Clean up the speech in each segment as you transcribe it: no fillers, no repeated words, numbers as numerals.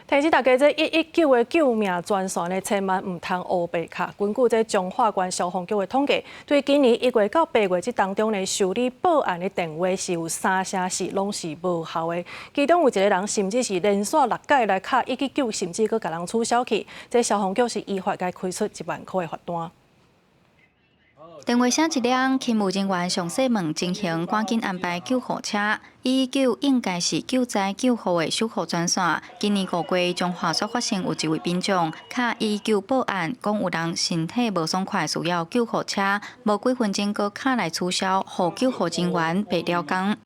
提醒大家，这119的救命专线呢，千万唔通乌白卡。根据这彰化县消防局的统计，对今年1月到8月这当中呢，受理报案的电话是有3成4拢是无效的。其中有一个人甚至是连续6届来卡119，甚至佮人取消去。这消防局是依法该开出1万块的罚单。电话响一响，勤务人员详细问情形，赶紧安排救护车。119应该是救灾救护的守护专线。今年5月，彰化所发生有一位民众卡119报案，讲有人身体无爽快，需要救护车，无几分钟佫卡来取消，互救护人员白了工。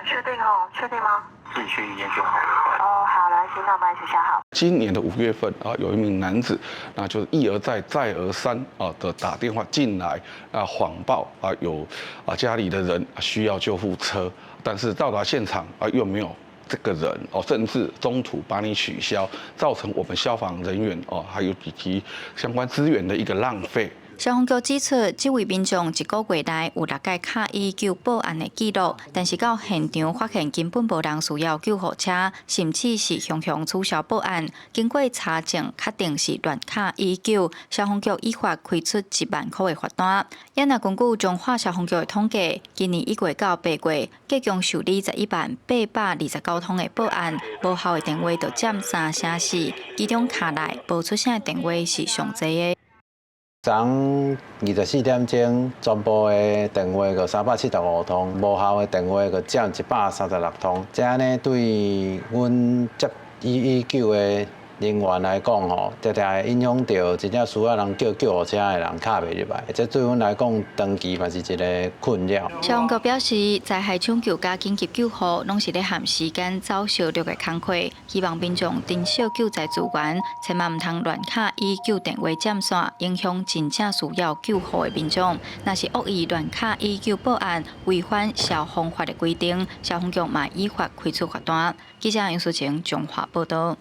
确定吗？自己去研究好。哦，好，来，行长帮你写下好。今年的5月份有一名男子，那就是一而再再而三的打电话进来谎报有家里的人需要救护车，但是到达现场又没有这个人甚至中途把你取消，造成我们消防人员还有以及相关资源的一个浪费。消防局指出，这位民众1个月内有6届卡119报案的记录，但是到现场发现根本无人需要救护车，甚至是强取消报案。经过查证，确定是乱卡119，消防局依法开出1万块的罚单。也若根据彰化消防局的统计，今年1月到8月，计共受理11万829通的报案，无效的电话就占3成4，其中卡来无出声的电话是上侪的。昨24点钟，全部的电话个375通，无效的电话个占136通。这样呢，对阮接119的人员来讲常常会影响到真正需要人叫救护车的人卡袂入来，这对阮来讲，长期嘛是一个困扰。消防局表示，灾害抢救加紧急救护拢是咧限时间走小绿的工课，希望民众珍惜救灾资源，千万唔通乱卡119电话占线，影响真正需要救护的民众。若是恶意乱卡119报案，违反消防法的规定，消防局嘛依法开出罚单。记者杨淑晴，彰化报道。